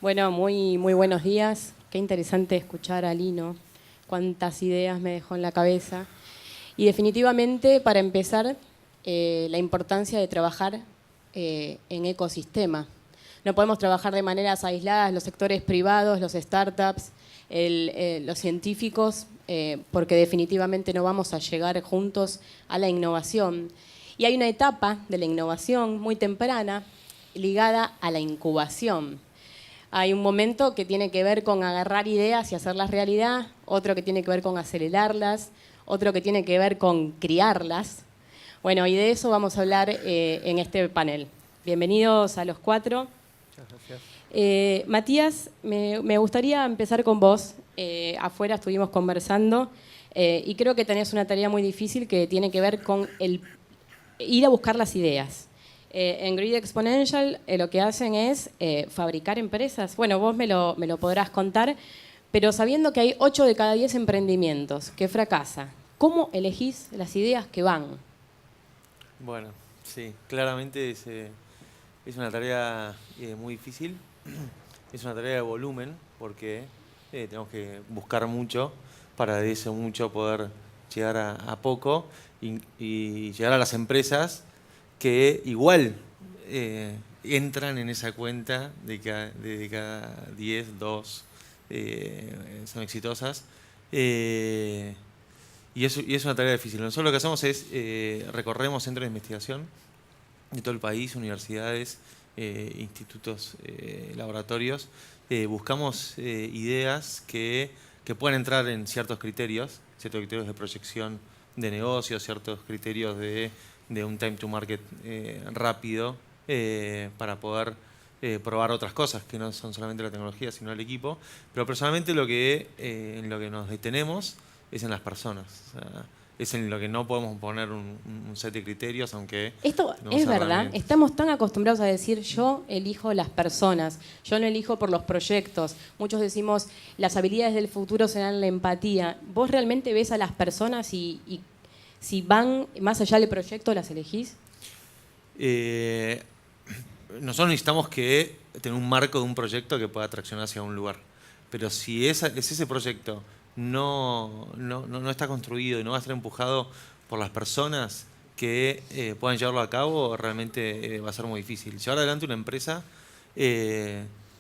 Bueno, muy buenos días. Qué interesante escuchar a Lino. Cuántas ideas me dejó en la cabeza. Y definitivamente, para empezar, la importancia de trabajar en ecosistema. No podemos trabajar de maneras aisladas los sectores privados, los startups, los científicos, porque definitivamente no vamos a llegar juntos a la innovación. Y hay una etapa de la innovación muy temprana ligada a la incubación. Hay un momento que tiene que ver con agarrar ideas y hacerlas realidad, otro que tiene que ver con acelerarlas, otro que tiene que ver con criarlas. Bueno, y de eso vamos a hablar en este panel. Bienvenidos a los cuatro. Muchas gracias. Matías, me gustaría empezar con vos. Afuera estuvimos conversando y creo que tenés una tarea muy difícil que tiene que ver con ir a buscar las ideas. En Grid Exponential lo que hacen es fabricar empresas. Bueno, vos me lo podrás contar, pero sabiendo que hay 8 de cada 10 emprendimientos que fracasan, ¿cómo elegís las ideas que van? Bueno, sí, claramente es una tarea muy difícil. Es una tarea de volumen porque tenemos que buscar mucho para de ese mucho poder llegar a poco y llegar a las empresas que igual entran en esa cuenta de cada 10, 2 son exitosas. Y es una tarea difícil. Nosotros lo que hacemos es recorremos centros de investigación de todo el país, universidades, institutos, laboratorios. Buscamos ideas que puedan entrar en ciertos criterios de proyección de negocios, ciertos criterios de un time to market rápido para poder probar otras cosas que no son solamente la tecnología, sino el equipo. Pero personalmente en lo que nos detenemos es en las personas. O sea, es en lo que no podemos poner un set de criterios, aunque... Esto es verdad, estamos tan acostumbrados a decir yo elijo las personas, yo no elijo por los proyectos. Muchos decimos las habilidades del futuro serán la empatía. ¿Vos realmente ves a las personas y si van más allá del proyecto las elegís? Nosotros necesitamos tener un marco de un proyecto que pueda traccionar hacia un lugar. Pero si ese proyecto no está construido y no va a estar empujado por las personas que puedan llevarlo a cabo, realmente va a ser muy difícil. Llevar adelante una empresa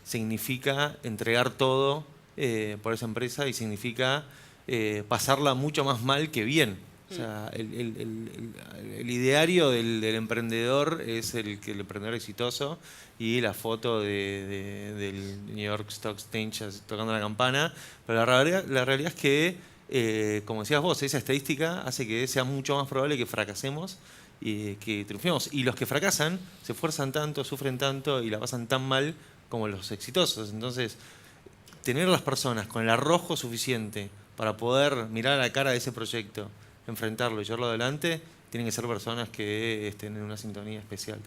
significa entregar todo por esa empresa y significa pasarla mucho más mal que bien. O sea, el ideario del emprendedor es el emprendedor exitoso y la foto del New York Stock Exchange tocando la campana. Pero la realidad es que, como decías vos, esa estadística hace que sea mucho más probable que fracasemos y que triunfemos. Y los que fracasan se esfuerzan tanto, sufren tanto y la pasan tan mal como los exitosos. Entonces, tener a las personas con el arrojo suficiente para poder mirar a la cara de ese proyecto, enfrentarlo y llevarlo adelante, tienen que ser personas que estén en una sintonía especial.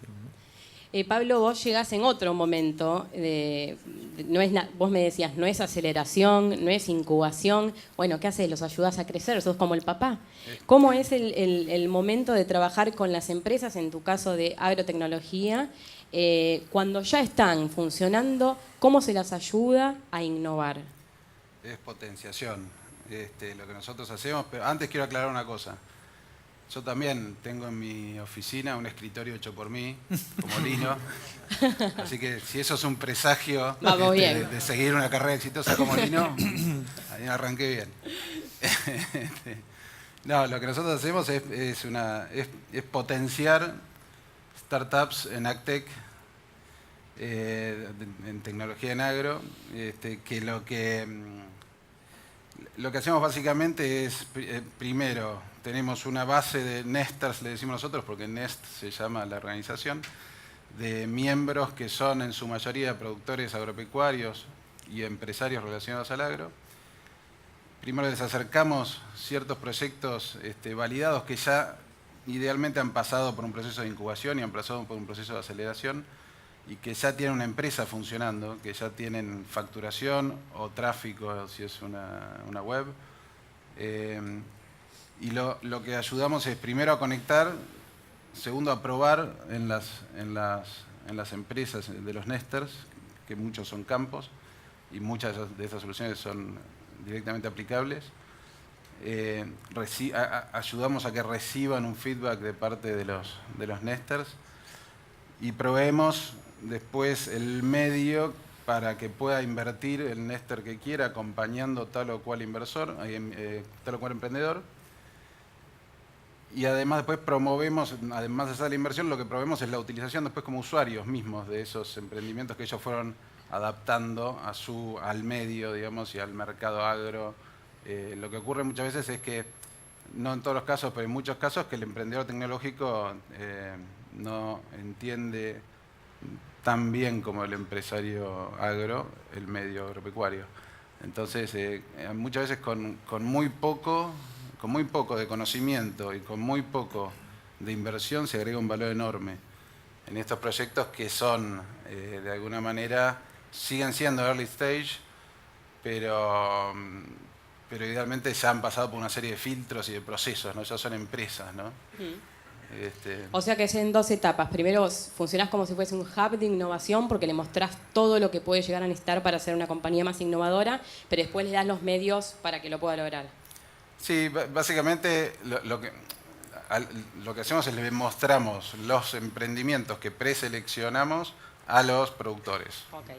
Pablo, vos llegás en otro momento, vos me decías, no es aceleración, no es incubación. Bueno, ¿qué haces? ¿Los ayudás a crecer? ¿Sos como el papá? ¿Cómo es el momento de trabajar con las empresas, en tu caso de agrotecnología, cuando ya están funcionando? ¿Cómo se las ayuda a innovar? Es potenciación, lo que nosotros hacemos, pero antes quiero aclarar una cosa. Yo también tengo en mi oficina un escritorio hecho por mí, como Lino, así que si eso es un presagio de seguir una carrera exitosa como Lino, ahí arranqué bien. No, lo que nosotros hacemos es potenciar startups en AgTech, en tecnología en agro, que lo que hacemos básicamente es, primero, tenemos una base de nesters, le decimos nosotros, porque Nest se llama la organización, de miembros que son en su mayoría productores agropecuarios y empresarios relacionados al agro. Primero les acercamos ciertos proyectos validados que ya idealmente han pasado por un proceso de incubación y han pasado por un proceso de aceleración, y que ya tienen una empresa funcionando, que ya tienen facturación o tráfico si es una web. Y lo que ayudamos es primero a conectar, segundo a probar en las empresas de los nesters que muchos son campos y muchas de estas soluciones son directamente aplicables. Ayudamos a que reciban un feedback de parte de los nesters y proveemos después el medio para que pueda invertir el nester que quiera acompañando tal o cual inversor, tal o cual emprendedor. Y además después promovemos, además de hacer la inversión, lo que promovemos es la utilización después como usuarios mismos de esos emprendimientos que ellos fueron adaptando al medio, digamos, y al mercado agro. Lo que ocurre muchas veces es que, no en todos los casos, pero en muchos casos, que el emprendedor tecnológico no entiende tan bien como el empresario agro el medio agropecuario. Entonces, muchas veces con muy poco de conocimiento y con muy poco de inversión se agrega un valor enorme en estos proyectos que son, de alguna manera, siguen siendo early stage, pero idealmente ya han pasado por una serie de filtros y de procesos, ¿no? Ya son empresas, ¿no? O sea que es en 2 etapas. Primero funcionás como si fuese un hub de innovación porque le mostrás todo lo que puede llegar a necesitar para ser una compañía más innovadora, pero después le das los medios para que lo pueda lograr. Sí, básicamente lo que hacemos es le mostramos los emprendimientos que preseleccionamos a los productores. Okay.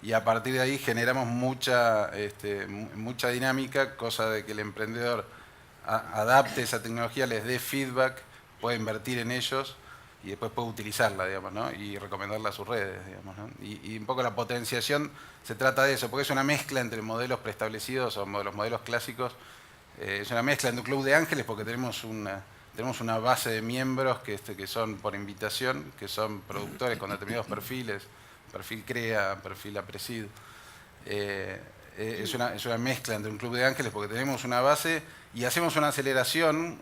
Y a partir de ahí generamos mucha dinámica, cosa de que el emprendedor adapte esa tecnología, les dé feedback, pueda invertir en ellos y después puede utilizarla, digamos, ¿no? Y recomendarla a sus redes, digamos, ¿no? Y un poco la potenciación se trata de eso, porque es una mezcla entre modelos preestablecidos o los modelos clásicos. Es una mezcla entre un club de ángeles porque tenemos una base de miembros que son por invitación, que son productores con determinados perfiles, perfil CREA, perfil APRESID. Es una mezcla entre un club de ángeles porque tenemos una base y hacemos una aceleración,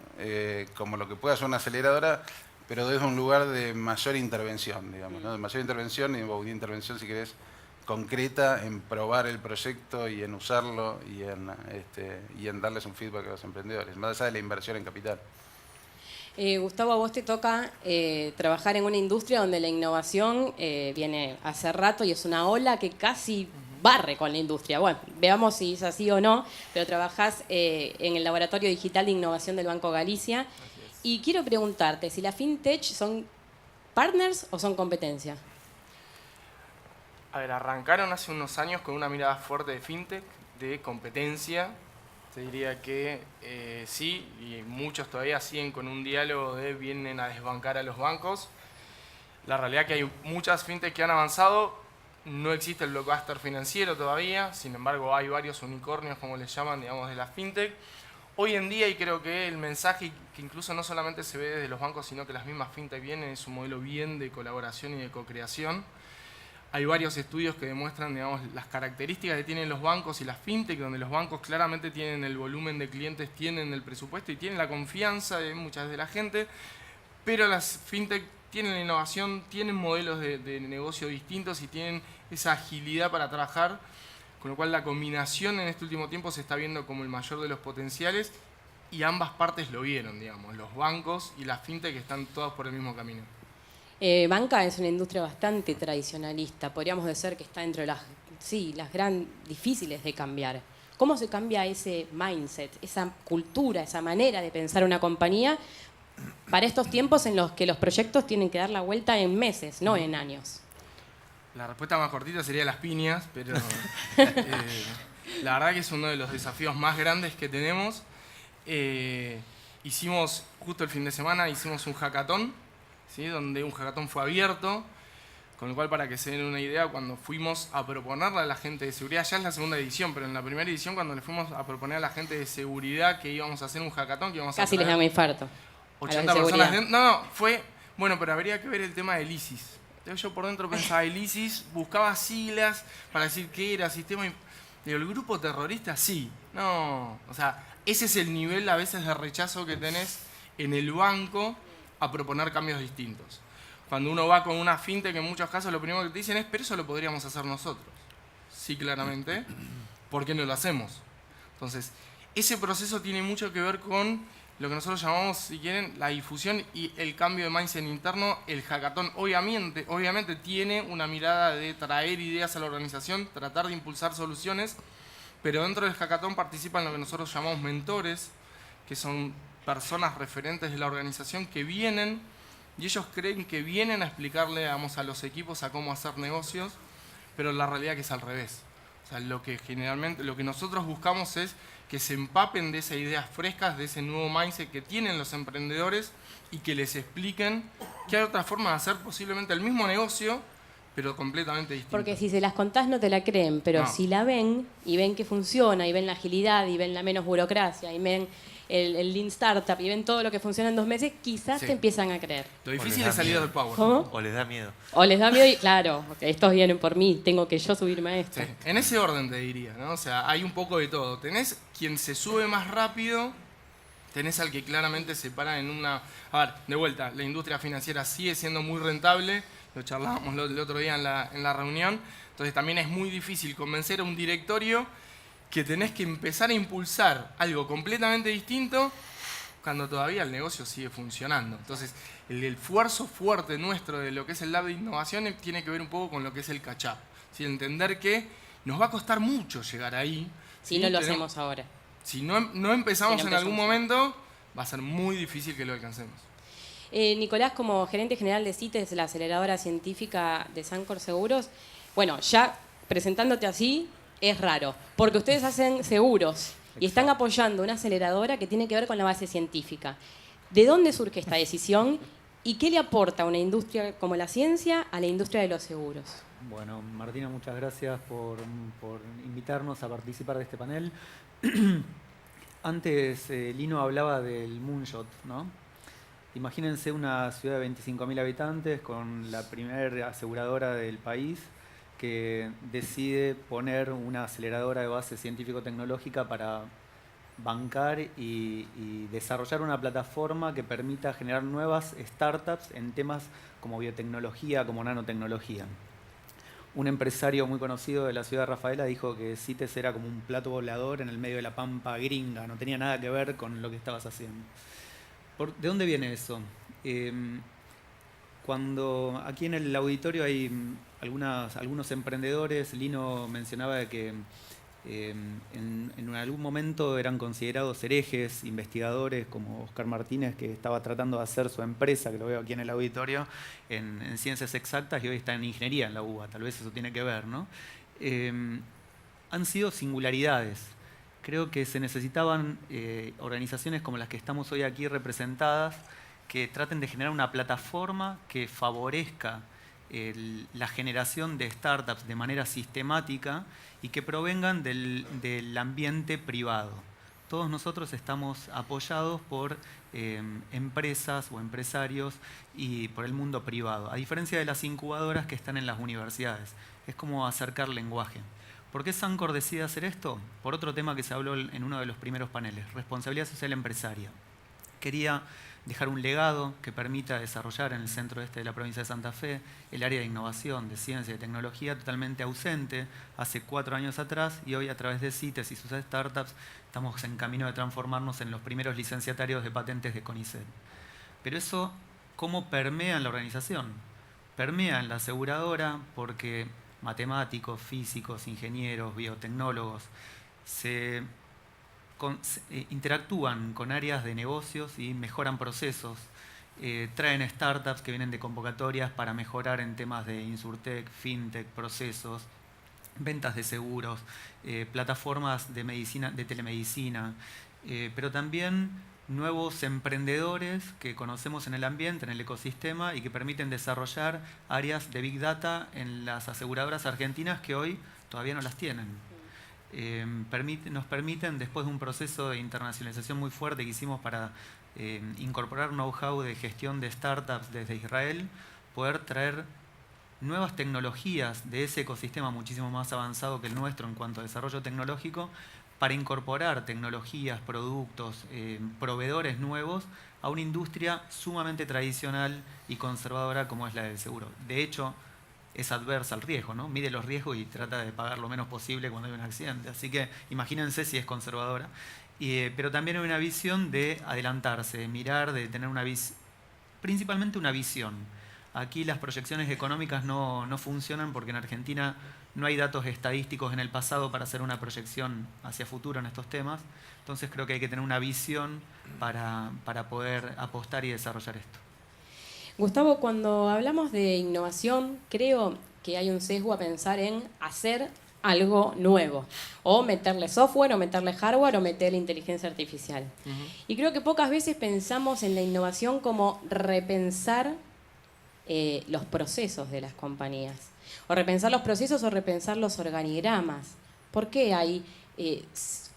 como lo que puede hacer una aceleradora, pero desde un lugar de mayor intervención, digamos, ¿no? De mayor intervención y una intervención, si querés, concreta en probar el proyecto y en usarlo y en darles un feedback a los emprendedores, más allá de la inversión en capital. Gustavo, a vos te toca trabajar en una industria donde la innovación viene hace rato y es una ola que casi barre con la industria. Bueno, veamos si es así o no, pero trabajás en el Laboratorio Digital de Innovación del Banco Galicia. Y quiero preguntarte si la FinTech son partners o son competencia. A ver, arrancaron hace unos años con una mirada fuerte de FinTech, de competencia. Te diría que sí, y muchos todavía siguen con un diálogo de vienen a desbancar a los bancos. La realidad es que hay muchas FinTech que han avanzado, no existe el blockbuster financiero todavía, sin embargo hay varios unicornios, como les llaman, digamos, de la FinTech. Hoy en día, y creo que el mensaje que incluso no solamente se ve desde los bancos, sino que las mismas FinTech vienen, es un modelo bien de colaboración y de co-creación. Hay varios estudios que demuestran, digamos, las características que tienen los bancos y las fintech, donde los bancos claramente tienen el volumen de clientes, tienen el presupuesto y tienen la confianza de muchas de la gente, pero las fintech tienen la innovación, tienen modelos de negocio distintos y tienen esa agilidad para trabajar, con lo cual la combinación en este último tiempo se está viendo como el mayor de los potenciales y ambas partes lo vieron, digamos, los bancos y las fintech están todas por el mismo camino. Banca es una industria bastante tradicionalista, podríamos decir que está entre las difíciles de cambiar. ¿Cómo se cambia ese mindset, esa cultura, esa manera de pensar una compañía para estos tiempos en los que los proyectos tienen que dar la vuelta en meses, no en años? La respuesta más cortita sería las piñas, pero la verdad que es uno de los desafíos más grandes que tenemos. Hicimos, justo el fin de semana, hicimos un hackathon, ¿sí? Donde un hackathon fue abierto, con lo cual, para que se den una idea, cuando fuimos a proponerle a la gente de seguridad, ya es la segunda edición, pero en la primera edición, cuando le fuimos a proponer a la gente de seguridad que íbamos a hacer un hackathon, que íbamos Casi a les da un infarto. 80 personas. No, fue, bueno, pero habría que ver el tema del ISIS. Yo por dentro pensaba, el ISIS buscaba siglas para decir qué era, sistema. Digo, ¿el grupo terrorista? Sí. No, o sea, ese es el nivel a veces de rechazo que tenés en el banco a proponer cambios distintos. Cuando uno va con una fintech, en muchos casos lo primero que te dicen es, pero eso lo podríamos hacer nosotros. Sí, claramente. ¿Por qué no lo hacemos? Entonces, ese proceso tiene mucho que ver con lo que nosotros llamamos, si quieren, la difusión y el cambio de mindset interno. El hackathon obviamente tiene una mirada de traer ideas a la organización, tratar de impulsar soluciones, pero dentro del hackathon participan lo que nosotros llamamos mentores, que son personas referentes de la organización que vienen y ellos creen que vienen a explicarle, digamos, a los equipos a cómo hacer negocios, pero la realidad que es al revés. O sea, lo que nosotros buscamos es que se empapen de esas ideas frescas, de ese nuevo mindset que tienen los emprendedores y que les expliquen que hay otra forma de hacer posiblemente el mismo negocio, pero completamente distinta. Porque si se las contás no te la creen, pero No. si la ven y ven que funciona, y ven la agilidad, y ven la menos burocracia, y ven el Lean Startup, y ven todo lo que funciona en 2 meses, quizás Sí. te empiezan a creer. Lo difícil les da es salir miedo. del power. ¿Cómo? O les da miedo. O les da miedo y, claro, ok, estos vienen por mí, tengo que yo subirme a esto. Sí, en ese orden te diría, ¿no? O sea, hay un poco de todo. Tenés quien se sube más rápido, tenés al que claramente se para en una... A ver, de vuelta, la industria financiera sigue siendo muy rentable, lo charlábamos el otro día en la reunión, entonces también es muy difícil convencer a un directorio que tenés que empezar a impulsar algo completamente distinto cuando todavía el negocio sigue funcionando. Entonces, el esfuerzo fuerte nuestro de lo que es el lab de innovación tiene que ver un poco con lo que es el catch-up. ¿Sí? Entender que nos va a costar mucho llegar ahí. Si ¿sí? no lo hacemos ahora. Si no empezamos Si no en algún empezamos momento, va a ser muy difícil que lo alcancemos. Nicolás, como gerente general de CITES, la aceleradora científica de Sancor Seguros, bueno, ya presentándote así es raro, porque ustedes hacen seguros y están apoyando una aceleradora que tiene que ver con la base científica. ¿De dónde surge esta decisión y qué le aporta una industria como la ciencia a la industria de los seguros? Bueno, Martina, muchas gracias por invitarnos a participar de este panel. Antes Lino hablaba del moonshot, ¿no? Imagínense una ciudad de 25.000 habitantes con la primera aseguradora del país que decide poner una aceleradora de base científico-tecnológica para bancar y desarrollar una plataforma que permita generar nuevas startups en temas como biotecnología, como nanotecnología. Un empresario muy conocido de la ciudad de Rafaela dijo que CITES era como un plato volador en el medio de la pampa gringa, no tenía nada que ver con lo que estabas haciendo. ¿De dónde viene eso? Cuando aquí en el auditorio hay algunos emprendedores, Lino mencionaba de que en algún momento eran considerados herejes, investigadores como Oscar Martínez, que estaba tratando de hacer su empresa, que lo veo aquí en el auditorio, en ciencias exactas, y hoy está en ingeniería en la UBA, tal vez eso tiene que ver, ¿no? Han sido singularidades. Creo que se necesitaban organizaciones como las que estamos hoy aquí representadas, que traten de generar una plataforma que favorezca la generación de startups de manera sistemática y que provengan del ambiente privado. Todos nosotros estamos apoyados por empresas o empresarios y por el mundo privado, a diferencia de las incubadoras que están en las universidades. Es como acercar lenguaje. ¿Por qué Sancor decide hacer esto? Por otro tema que se habló en uno de los primeros paneles, responsabilidad social empresaria. Quería dejar un legado que permita desarrollar en el centro este de la provincia de Santa Fe el área de innovación, de ciencia y de tecnología totalmente ausente hace 4 años atrás, y hoy a través de CITES y sus startups estamos en camino de transformarnos en los primeros licenciatarios de patentes de CONICET. Pero eso, ¿cómo permea en la organización? Permea en la aseguradora porque matemáticos, físicos, ingenieros, biotecnólogos interactúan con áreas de negocios y mejoran procesos, traen startups que vienen de convocatorias para mejorar en temas de insurtech, fintech, procesos, ventas de seguros, plataformas de medicina, de telemedicina, pero también nuevos emprendedores que conocemos en el ambiente, en el ecosistema, y que permiten desarrollar áreas de Big Data en las aseguradoras argentinas que hoy todavía no las tienen. Nos permiten, después de un proceso de internacionalización muy fuerte que hicimos para incorporar know-how de gestión de startups desde Israel, poder traer nuevas tecnologías de ese ecosistema muchísimo más avanzado que el nuestro en cuanto a desarrollo tecnológico, para incorporar tecnologías, productos, proveedores nuevos a una industria sumamente tradicional y conservadora como es la del seguro. De hecho, es adversa al riesgo, ¿no? Mide los riesgos y trata de pagar lo menos posible cuando hay un accidente. Así que imagínense si es conservadora. pero también hay una visión de adelantarse, de mirar, de tener principalmente una visión. Aquí las proyecciones económicas no funcionan porque en Argentina no hay datos estadísticos en el pasado para hacer una proyección hacia futuro en estos temas. Entonces creo que hay que tener una visión para poder apostar y desarrollar esto. Gustavo, cuando hablamos de innovación, creo que hay un sesgo a pensar en hacer algo nuevo, o meterle software, o meterle hardware, o meterle inteligencia artificial. Y creo que pocas veces pensamos en la innovación como repensar los procesos de las compañías, o repensar los procesos o repensar los organigramas. ¿Por qué hay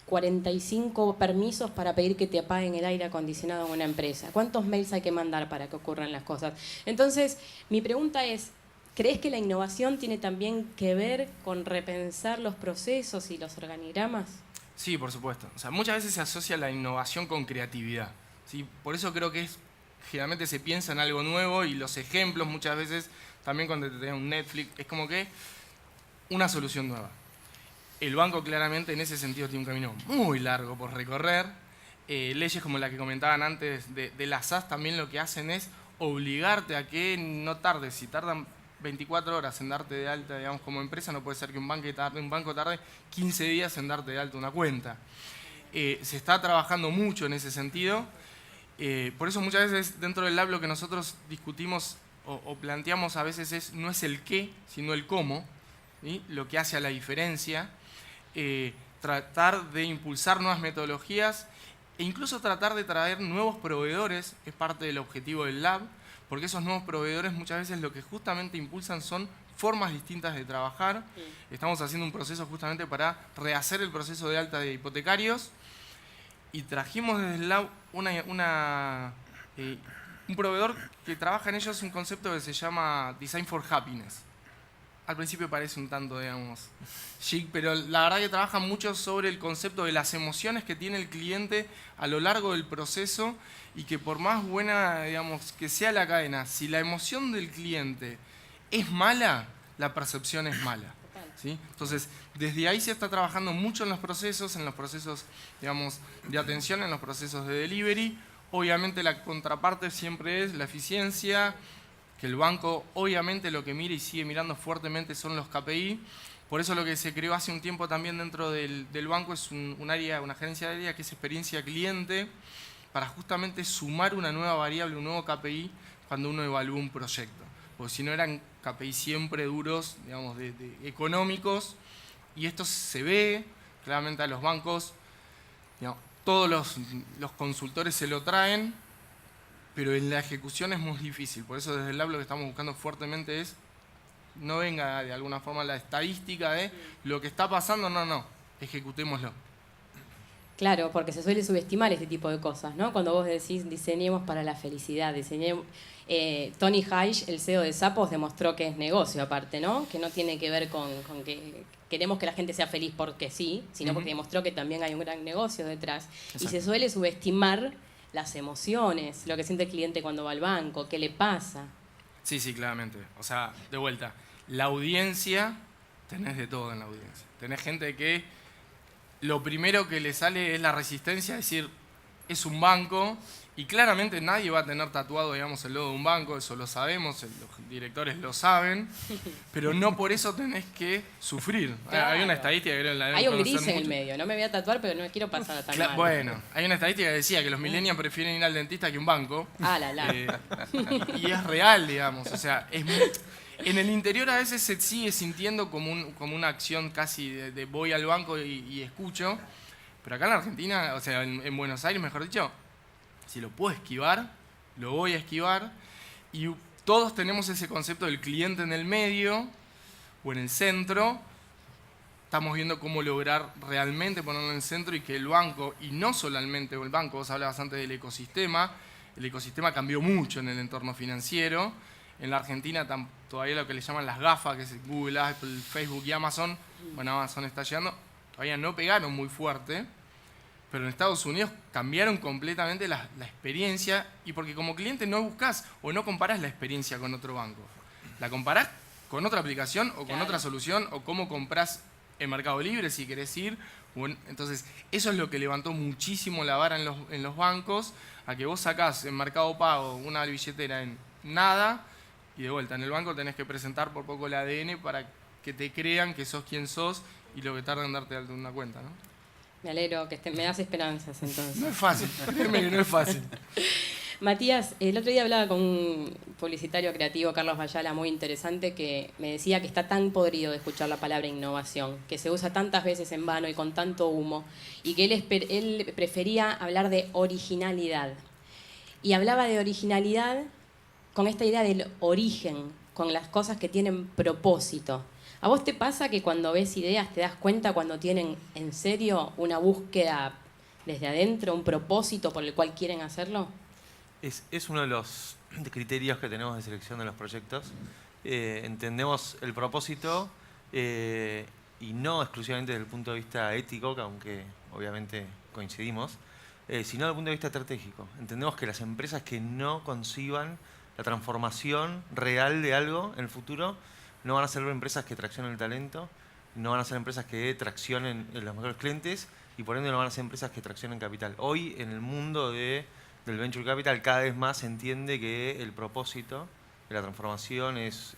45 permisos para pedir que te apaguen el aire acondicionado en una empresa? ¿Cuántos mails hay que mandar para que ocurran las cosas? Entonces, mi pregunta es, ¿crees que la innovación tiene también que ver con repensar los procesos y los organigramas? Sí, por supuesto. O sea, muchas veces se asocia la innovación con creatividad, ¿sí? Por eso creo que generalmente se piensa en algo nuevo, y los ejemplos muchas veces, también cuando te da un Netflix, es como que una solución nueva. El banco claramente en ese sentido tiene un camino muy largo por recorrer. Leyes como la que comentaban antes de la SAS también lo que hacen es obligarte a que no tardes. Si tardan 24 horas en darte de alta, digamos, como empresa, no puede ser que un banco tarde 15 días en darte de alta una cuenta. Se está trabajando mucho en ese sentido. Por eso muchas veces dentro del lab lo que nosotros discutimos o planteamos a veces no es el qué, sino el cómo, ¿sí? Lo que hace a la diferencia. Tratar de impulsar nuevas metodologías e incluso tratar de traer nuevos proveedores es parte del objetivo del lab, porque esos nuevos proveedores muchas veces lo que justamente impulsan son formas distintas de trabajar. Estamos haciendo un proceso justamente para rehacer el proceso de alta de hipotecarios, y trajimos desde el lab un proveedor que trabaja en ellos un concepto que se llama Design for Happiness. Al principio parece un tanto, digamos, chic, pero la verdad que trabaja mucho sobre el concepto de las emociones que tiene el cliente a lo largo del proceso, y que por más buena, digamos, que sea la cadena, si la emoción del cliente es mala, la percepción es mala, ¿sí? Entonces, desde ahí se está trabajando mucho en los procesos, digamos, de atención, en los procesos de delivery. Obviamente la contraparte siempre es la eficiencia, que el banco obviamente lo que mira y sigue mirando fuertemente son los KPI. Por eso lo que se creó hace un tiempo también dentro del banco es una gerencia de área que es experiencia cliente, para justamente sumar una nueva variable, un nuevo KPI cuando uno evalúa un proyecto. Porque si no eran KPI siempre duros, digamos, de económicos, y esto se ve claramente a los bancos, digamos, todos los consultores se lo traen, pero en la ejecución es muy difícil. Por eso desde el lab lo que estamos buscando fuertemente es no venga de alguna forma la estadística de lo que está pasando, no, ejecutémoslo. Claro, porque se suele subestimar este tipo de cosas, ¿no? Cuando vos decís diseñemos para la felicidad, Tony Hayes, el CEO de Zappos, demostró que es negocio aparte, ¿no? Que no tiene que ver con que queremos que la gente sea feliz porque sí, sino porque demostró que también hay un gran negocio detrás. Exacto. Y se suele subestimar las emociones, lo que siente el cliente cuando va al banco, qué le pasa. Sí, claramente. O sea, de vuelta, la audiencia, tenés de todo en la audiencia. Tenés gente que lo primero que le sale es la resistencia, es decir, es un banco, y claramente nadie va a tener tatuado, digamos, el logo de un banco, eso lo sabemos, los directores lo saben, pero no por eso tenés que sufrir. Claro. Hay una estadística que creo la hay un gris en el medio, no me voy a tatuar, pero no quiero pasar tan mal. Bueno, hay una estadística que decía que los millennials prefieren ir al dentista que un banco. Y es real, digamos, o sea, en el interior a veces se sigue sintiendo como una acción casi de voy al banco y escucho, pero acá en la Argentina, o sea, en Buenos Aires, mejor dicho, si lo puedo esquivar, lo voy a esquivar, y todos tenemos ese concepto del cliente en el medio o en el centro. Estamos viendo cómo lograr realmente ponerlo en el centro, y que el banco, y no solamente el banco, vos hablabas antes del ecosistema, el ecosistema cambió mucho en el entorno financiero. En la Argentina todavía lo que le llaman las GAFA, que es Google, Apple, Facebook y Amazon, bueno, Amazon está llegando, todavía no pegaron muy fuerte, pero en Estados Unidos cambiaron completamente la experiencia, y porque como cliente no buscas o no comparás la experiencia con otro banco, la comparás con otra aplicación o con otra solución, o cómo compras en Mercado Libre si querés ir, Bueno, entonces, eso es lo que levantó muchísimo la vara en los bancos, a que vos sacás en Mercado Pago una billetera en nada, y de vuelta, en el banco tenés que presentar por poco el ADN para que te crean que sos quien sos y lo que tarda en darte de alta una cuenta, ¿no? Me alegro que me das esperanzas No entonces. es fácil, créeme que no es fácil. Matías, el otro día hablaba con un publicitario creativo, Carlos Ayala, muy interesante, que me decía que está tan podrido de escuchar la palabra innovación, que se usa tantas veces en vano y con tanto humo, y que él prefería hablar de originalidad. Y hablaba de originalidad con esta idea del origen, con las cosas que tienen propósito. ¿A vos te pasa que cuando ves ideas te das cuenta cuando tienen en serio una búsqueda desde adentro, un propósito por el cual quieren hacerlo? Es uno de los criterios que tenemos de selección de los proyectos. Entendemos el propósito y no exclusivamente desde el punto de vista ético, que aunque obviamente coincidimos, sino desde el punto de vista estratégico. Entendemos que las empresas que no conciban la transformación real de algo en el futuro no van a ser empresas que traccionen el talento, no van a ser empresas que traccionen los mejores clientes y por ende no van a ser empresas que traccionen capital. Hoy en el mundo del Venture Capital cada vez más se entiende que el propósito de la transformación es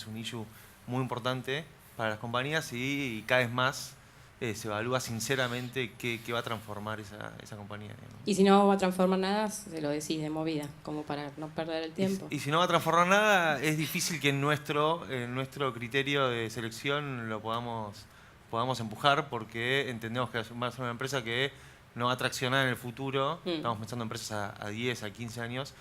un issue muy importante para las compañías y cada vez más se evalúa sinceramente qué va a transformar esa compañía. Digamos. Y si no va a transformar nada, se lo decís de movida, como para no perder el tiempo. Y si no va a transformar nada, es difícil que en nuestro criterio de selección lo podamos empujar porque entendemos que va a ser una empresa que no va a traccionar en el futuro. Estamos pensando en empresas a 10, a 15 años.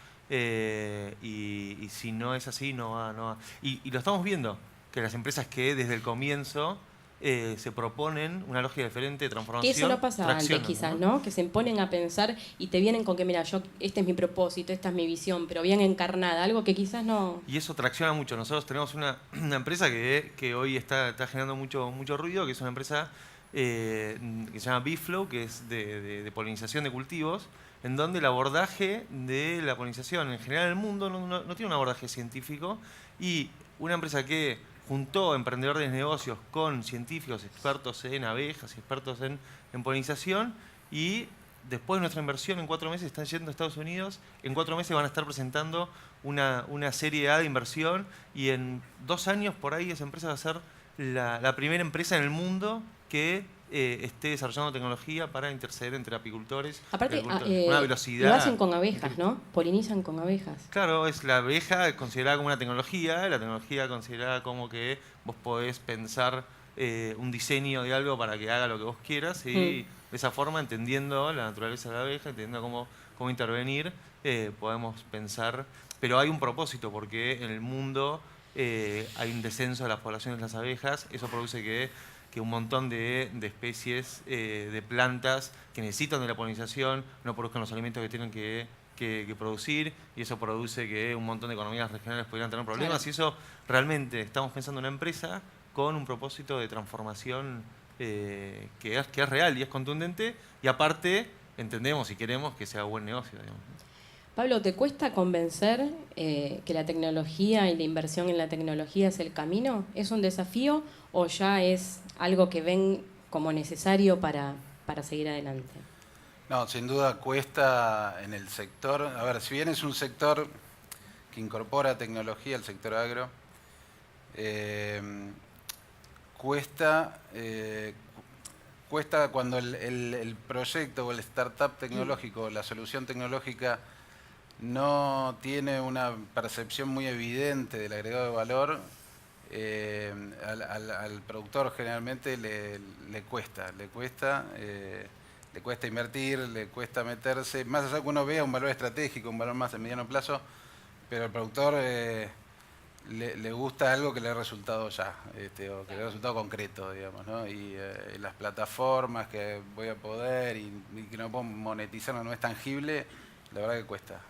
Y si no es así, no va. Y lo estamos viendo, que las empresas que desde el comienzo se proponen una lógica diferente de transformación. Que eso no pasa antes quizás, ¿no? Que se ponen a pensar y te vienen con que, mira, este es mi propósito, esta es mi visión, pero bien encarnada, algo que quizás no... Y eso tracciona mucho. Nosotros tenemos una empresa que hoy está generando mucho ruido, que es una empresa que se llama Biflow, que es de polinización de cultivos, en donde el abordaje de la polinización en general en el mundo no tiene un abordaje científico, y una empresa que juntó emprendedores de negocios con científicos, expertos en abejas, expertos en polinización, y después de nuestra inversión en 4 meses están yendo a Estados Unidos, en 4 meses van a estar presentando una serie A de inversión y en 2 años por ahí esa empresa va a ser la primera empresa en el mundo que esté desarrollando tecnología para interceder entre apicultores. Aparte, una velocidad. lo hacen con abejas, ¿no? Polinizan con abejas. Claro, es la abeja considerada como una tecnología, la tecnología considerada como que vos podés pensar un diseño de algo para que haga lo que vos quieras y de esa forma, entendiendo la naturaleza de la abeja, entendiendo cómo intervenir, podemos pensar. Pero hay un propósito, porque en el mundo hay un descenso de las poblaciones de las abejas, eso produce que un montón de especies de plantas que necesitan de la polinización no produzcan los alimentos que tienen que producir, y eso produce que un montón de economías regionales pudieran tener problemas. Claro. Y eso realmente estamos pensando en una empresa con un propósito de transformación que es real y es contundente, y aparte entendemos y queremos que sea buen negocio, digamos. Pablo, ¿te cuesta convencer que la tecnología y la inversión en la tecnología es el camino? ¿Es un desafío o ya es algo que ven como necesario para seguir adelante? No, sin duda cuesta en el sector. A ver, si bien es un sector que incorpora tecnología, el sector agro, cuesta cuando el proyecto o el startup tecnológico, la solución tecnológica no tiene una percepción muy evidente del agregado de valor. Al productor generalmente le cuesta invertir, le cuesta meterse, más allá que uno vea un valor estratégico, un valor más a mediano plazo, pero al productor le gusta algo que le dé resultado ya, o que le dé resultado concreto, digamos, ¿no? Y las plataformas que voy a poder y que no puedo monetizar, no es tangible, la verdad que cuesta.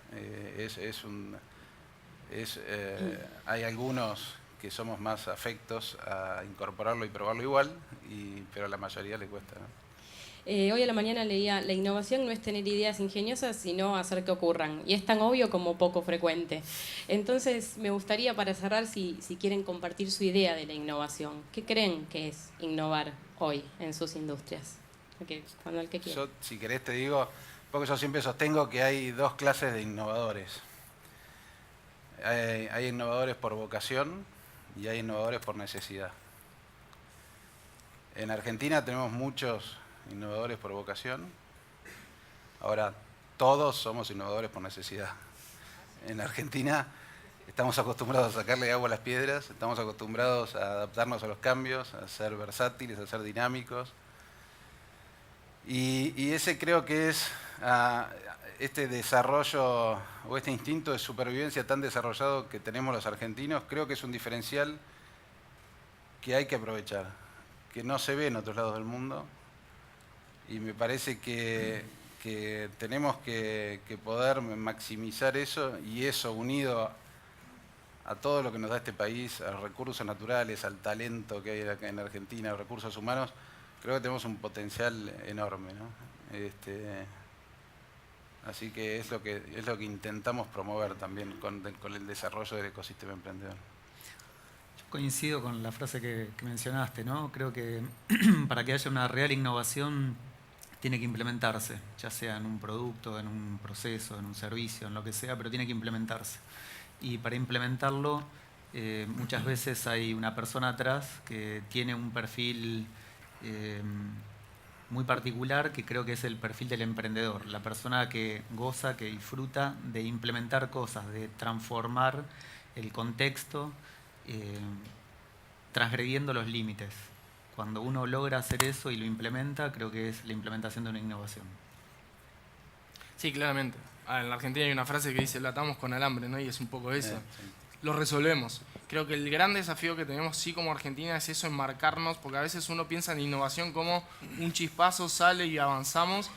Hay algunos que somos más afectos a incorporarlo y probarlo igual, pero a la mayoría le cuesta, ¿no? Hoy a la mañana leía, la innovación no es tener ideas ingeniosas, sino hacer que ocurran. Y es tan obvio como poco frecuente. Entonces, me gustaría, para cerrar, si quieren compartir su idea de la innovación. ¿Qué creen que es innovar hoy en sus industrias? Okay, cuando el que quiera. Yo, si querés, te digo, porque yo siempre sostengo que hay dos clases de innovadores. Hay innovadores por vocación y hay innovadores por necesidad. En Argentina tenemos muchos innovadores por vocación. Ahora, todos somos innovadores por necesidad. En Argentina estamos acostumbrados a sacarle agua a las piedras, estamos acostumbrados a adaptarnos a los cambios, a ser versátiles, a ser dinámicos. Y ese creo que es este desarrollo o este instinto de supervivencia tan desarrollado que tenemos los argentinos, creo que es un diferencial que hay que aprovechar, que no se ve en otros lados del mundo. Y me parece que tenemos que poder maximizar eso, y eso unido a todo lo que nos da este país, a los recursos naturales, al talento que hay acá en Argentina, a los recursos humanos, creo que tenemos un potencial enorme, ¿no? Así que es lo que intentamos promover también con el desarrollo del ecosistema emprendedor. Coincido con la frase que mencionaste, ¿no? Creo que para que haya una real innovación tiene que implementarse, ya sea en un producto, en un proceso, en un servicio, en lo que sea, pero tiene que implementarse. Y para implementarlo, muchas veces hay una persona atrás que tiene un perfil muy particular, que creo que es el perfil del emprendedor, la persona que goza, que disfruta de implementar cosas, de transformar el contexto, transgrediendo los límites. Cuando uno logra hacer eso y lo implementa, creo que es la implementación de una innovación. Sí, claramente. En la Argentina hay una frase que dice, la atamos con alambre, ¿no? Y es un poco eso. Lo resolvemos. Creo que el gran desafío que tenemos sí como Argentina es eso, enmarcarnos, porque a veces uno piensa en innovación como un chispazo sale y avanzamos,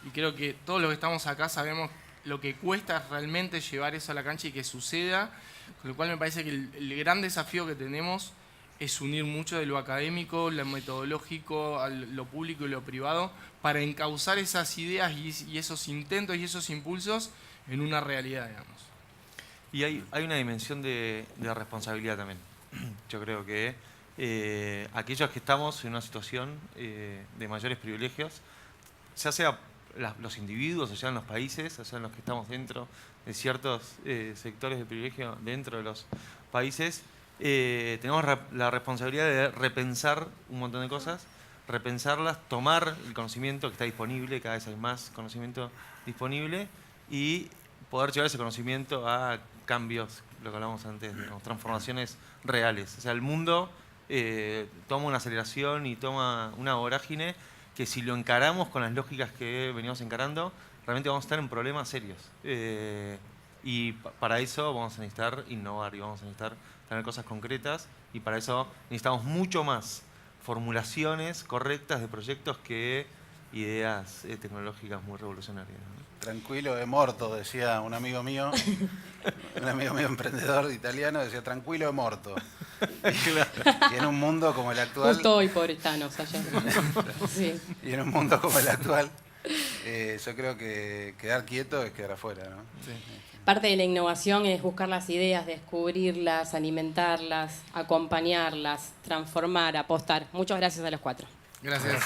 y creo que todos los que estamos acá sabemos lo que cuesta realmente llevar eso a la cancha y que suceda, con lo cual me parece que el gran desafío que tenemos es unir mucho de lo académico, lo metodológico, lo público y lo privado, para encauzar esas ideas y esos intentos y esos impulsos en una realidad, digamos. Y hay una dimensión de responsabilidad también. Yo creo que aquellos que estamos en una situación de mayores privilegios, ya sea los individuos, o sea en los países, o sea en los que estamos dentro de ciertos sectores de privilegio dentro de los países, tenemos la responsabilidad de repensar un montón de cosas, repensarlas, tomar el conocimiento que está disponible, cada vez hay más conocimiento disponible, y poder llevar ese conocimiento a cambios, lo que hablábamos antes, digamos, transformaciones reales. O sea, el mundo toma una aceleración y toma una vorágine que si lo encaramos con las lógicas que venimos encarando, realmente vamos a estar en problemas serios. Y para eso vamos a necesitar innovar y vamos a necesitar tener cosas concretas, y para eso necesitamos mucho más formulaciones correctas de proyectos que ideas tecnológicas muy revolucionarias, ¿no? Tranquilo de morto, decía un amigo mío emprendedor italiano, decía tranquilo de morto. Y en un mundo como el actual... Justo hoy, pobre Thanos, ayer. Sí. Y en un mundo como el actual, yo creo que quedar quieto es quedar afuera, ¿no? Sí. Parte de la innovación es buscar las ideas, descubrirlas, alimentarlas, acompañarlas, transformar, apostar. Muchas gracias a los cuatro. Gracias.